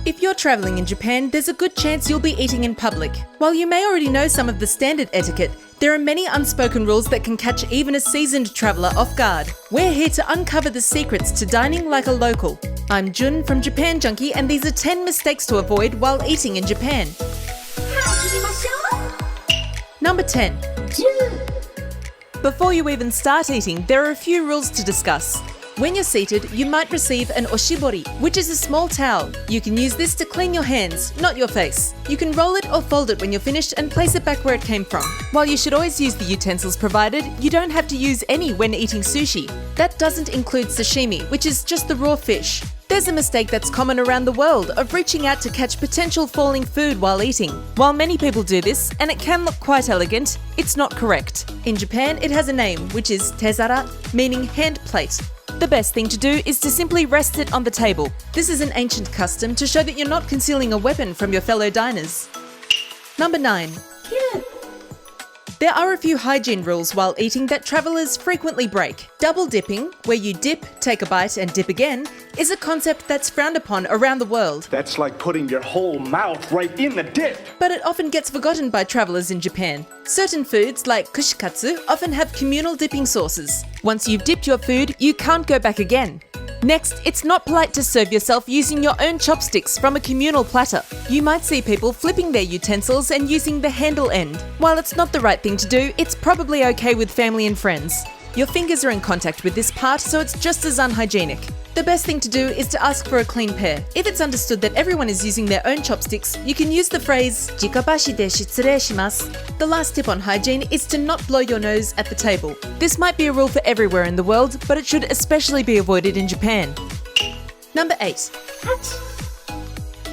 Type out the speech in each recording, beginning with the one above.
If you're traveling in Japan, there's a good chance you'll be eating in public. While you may already know some of the standard etiquette, there are many unspoken rules that can catch even a seasoned traveller off guard. We're here to uncover the secrets to dining like a local. I'm Jun from Japan Junkie, and these are 10 mistakes to avoid while eating in Japan. Number 10. Before you even start eating, there are a few rules to discuss. When you're seated, you might receive an oshibori, which is a small towel. You can use this to clean your hands, not your face. You can roll it or fold it when you're finished and place it back where it came from. While you should always use the utensils provided, you don't have to use any when eating sushi. That doesn't include sashimi, which is just the raw fish. There's a mistake that's common around the world of reaching out to catch potential falling food while eating. While many people do this, and it can look quite elegant, it's not correct. In Japan, it has a name, which is tezara, meaning hand plate. The best thing to do is to simply rest it on the table. This is an ancient custom to show that you're not concealing a weapon from your fellow diners. Number 9. There are a few hygiene rules while eating that travellers frequently break. Double dipping, where you dip, take a bite and dip again, is a concept that's frowned upon around the world. That's like putting your whole mouth right in the dip. But it often gets forgotten by travellers in Japan. Certain foods, like kushikatsu, often have communal dipping sauces. Once you've dipped your food, you can't go back again. Next, it's not polite to serve yourself using your own chopsticks from a communal platter. You might see people flipping their utensils and using the handle end. While it's not the right thing to do, it's probably okay with family and friends. Your fingers are in contact with this part, so it's just as unhygienic. The best thing to do is to ask for a clean pair. If it's understood that everyone is using their own chopsticks, you can use the phrase "jikabashi de shitsurei shimasu." The last tip on hygiene is to not blow your nose at the table. This might be a rule for everywhere in the world, but it should especially be avoided in Japan. Number 8.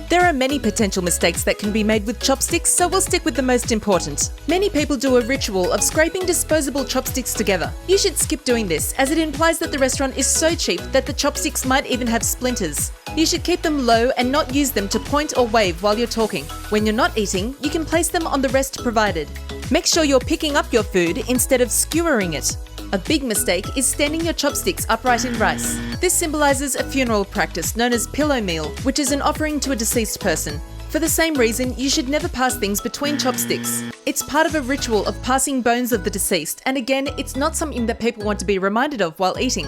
There are many potential mistakes that can be made with chopsticks, so we'll stick with the most important. Many people do a ritual of scraping disposable chopsticks together. You should skip doing this, as it implies that the restaurant is so cheap that the chopsticks might even have splinters. You should keep them low and not use them to point or wave while you're talking. When you're not eating, you can place them on the rest provided. Make sure you're picking up your food instead of skewering it. A big mistake is standing your chopsticks upright in rice. This symbolises a funeral practice known as pillow meal, which is an offering to a deceased person. For the same reason, you should never pass things between chopsticks. It's part of a ritual of passing bones of the deceased, and again, it's not something that people want to be reminded of while eating.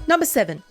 Number 7.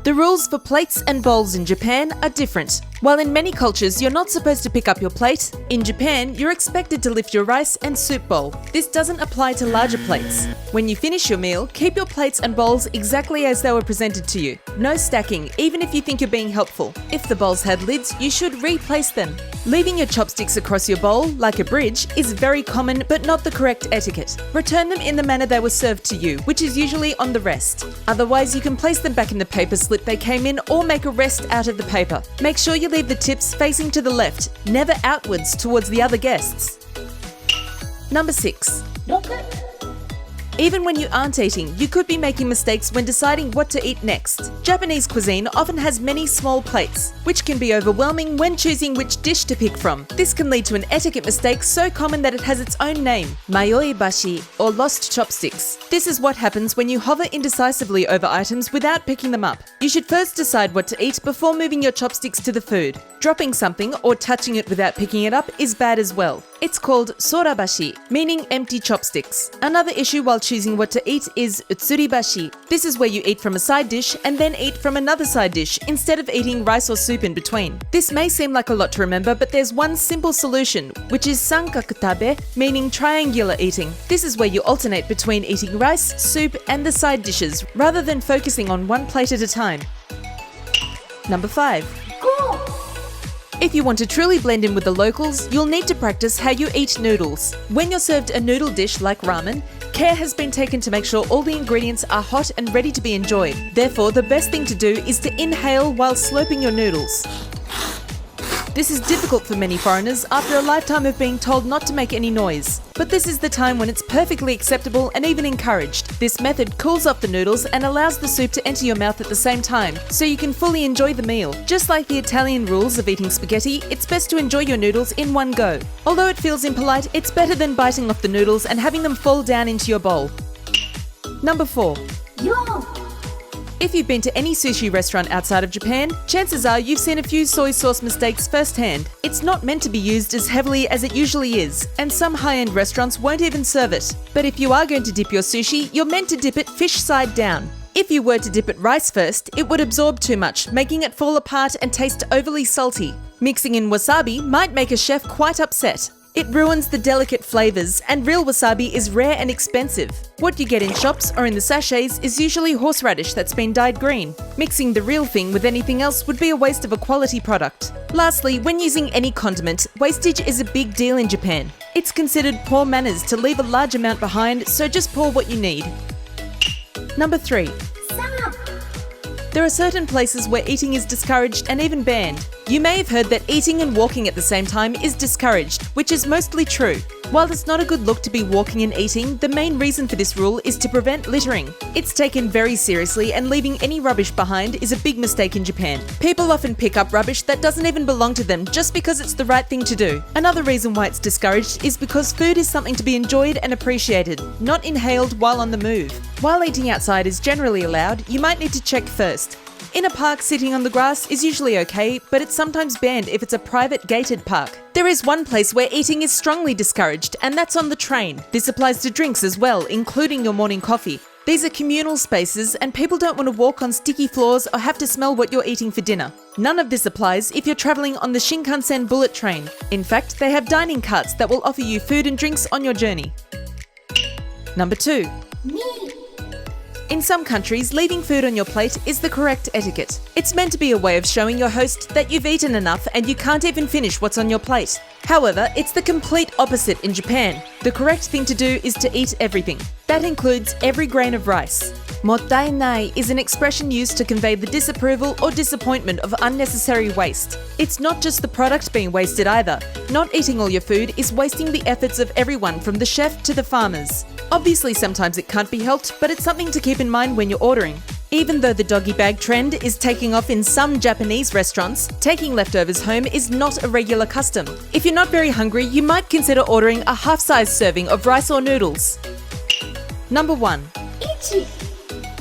The rules for plates and bowls in Japan are different. While in many cultures you're not supposed to pick up your plate, in Japan you're expected to lift your rice and soup bowl. This doesn't apply to larger plates. When you finish your meal, keep your plates and bowls exactly as they were presented to you. No stacking, even if you think you're being helpful. If the bowls had lids, you should replace them. Leaving your chopsticks across your bowl, like a bridge, is very common but not the correct etiquette. Return them in the manner they were served to you, which is usually on the rest. Otherwise, you can place them back in the paper slip they came in or make a rest out of the paper. Make sure you leave the tips facing to the left, never outwards towards the other guests. Number 6. Even when you aren't eating, you could be making mistakes when deciding what to eat next. Japanese cuisine often has many small plates, which can be overwhelming when choosing which dish to pick from. This can lead to an etiquette mistake so common that it has its own name, mayoi-bashi, or lost chopsticks. This is what happens when you hover indecisively over items without picking them up. You should first decide what to eat before moving your chopsticks to the food. Dropping something or touching it without picking it up is bad as well. It's called sorabashi, meaning empty chopsticks. Another issue while choosing what to eat is utsuribashi. This is where you eat from a side dish and then eat from another side dish instead of eating rice or soup in between. This may seem like a lot to remember, but there's one simple solution, which is sankaku tabe, meaning triangular eating. This is where you alternate between eating rice, soup, and the side dishes, rather than focusing on one plate at a time. Number 5. If you want to truly blend in with the locals, you'll need to practice how you eat noodles. When you're served a noodle dish like ramen, care has been taken to make sure all the ingredients are hot and ready to be enjoyed. Therefore, the best thing to do is to inhale while slurping your noodles. This is difficult for many foreigners after a lifetime of being told not to make any noise. But this is the time when it's perfectly acceptable and even encouraged. This method cools off the noodles and allows the soup to enter your mouth at the same time, so you can fully enjoy the meal. Just like the Italian rules of eating spaghetti, it's best to enjoy your noodles in one go. Although it feels impolite, it's better than biting off the noodles and having them fall down into your bowl. Number 4. If you've been to any sushi restaurant outside of Japan, chances are you've seen a few soy sauce mistakes firsthand. It's not meant to be used as heavily as it usually is, and some high-end restaurants won't even serve it. But if you are going to dip your sushi, you're meant to dip it fish side down. If you were to dip it rice first, it would absorb too much, making it fall apart and taste overly salty. Mixing in wasabi might make a chef quite upset. It ruins the delicate flavours, and real wasabi is rare and expensive. What you get in shops or in the sachets is usually horseradish that's been dyed green. Mixing the real thing with anything else would be a waste of a quality product. Lastly, when using any condiment, wastage is a big deal in Japan. It's considered poor manners to leave a large amount behind, so just pour what you need. Number 3. There are certain places where eating is discouraged and even banned. You may have heard that eating and walking at the same time is discouraged, which is mostly true. While it's not a good look to be walking and eating, the main reason for this rule is to prevent littering. It's taken very seriously, and leaving any rubbish behind is a big mistake in Japan. People often pick up rubbish that doesn't even belong to them just because it's the right thing to do. Another reason why it's discouraged is because food is something to be enjoyed and appreciated, not inhaled while on the move. While eating outside is generally allowed, you might need to check first. In a park, sitting on the grass is usually okay, but it's sometimes banned if it's a private gated park. There is one place where eating is strongly discouraged, and that's on the train. This applies to drinks as well, including your morning coffee. These are communal spaces, and people don't want to walk on sticky floors or have to smell what you're eating for dinner. None of this applies if you're travelling on the Shinkansen bullet train. In fact, they have dining carts that will offer you food and drinks on your journey. Number 2. In some countries, leaving food on your plate is the correct etiquette. It's meant to be a way of showing your host that you've eaten enough and you can't even finish what's on your plate. However, it's the complete opposite in Japan. The correct thing to do is to eat everything. That includes every grain of rice. Mottainai is an expression used to convey the disapproval or disappointment of unnecessary waste. It's not just the product being wasted either. Not eating all your food is wasting the efforts of everyone from the chef to the farmers. Obviously, sometimes it can't be helped, but it's something to keep in mind when you're ordering. Even though the doggy bag trend is taking off in some Japanese restaurants, taking leftovers home is not a regular custom. If you're not very hungry, you might consider ordering a half-size serving of rice or noodles. Number 1.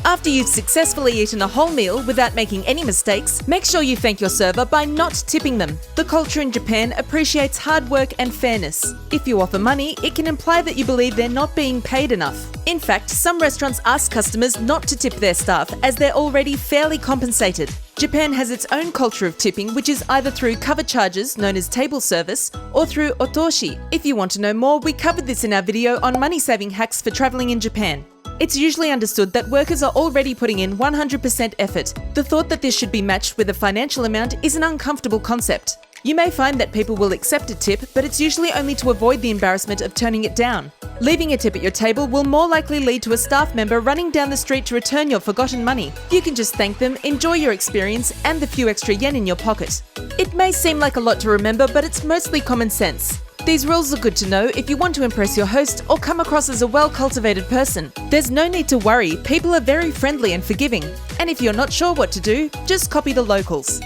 After you've successfully eaten a whole meal without making any mistakes, make sure you thank your server by not tipping them. The culture in Japan appreciates hard work and fairness. If you offer money, it can imply that you believe they're not being paid enough. In fact, some restaurants ask customers not to tip their staff as they're already fairly compensated. Japan has its own culture of tipping, which is either through cover charges, known as table service, or through otoshi. If you want to know more, we covered this in our video on money-saving hacks for traveling in Japan. It's usually understood that workers are already putting in 100% effort. The thought that this should be matched with a financial amount is an uncomfortable concept. You may find that people will accept a tip, but it's usually only to avoid the embarrassment of turning it down. Leaving a tip at your table will more likely lead to a staff member running down the street to return your forgotten money. You can just thank them, enjoy your experience, and the few extra yen in your pocket. It may seem like a lot to remember, but it's mostly common sense. These rules are good to know if you want to impress your host or come across as a well-cultivated person. There's no need to worry, people are very friendly and forgiving. And if you're not sure what to do, just copy the locals.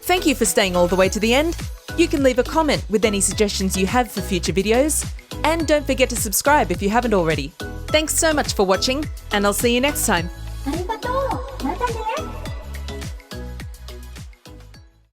Thank you for staying all the way to the end. You can leave a comment with any suggestions you have for future videos. And don't forget to subscribe if you haven't already. Thanks so much for watching, and I'll see you next time.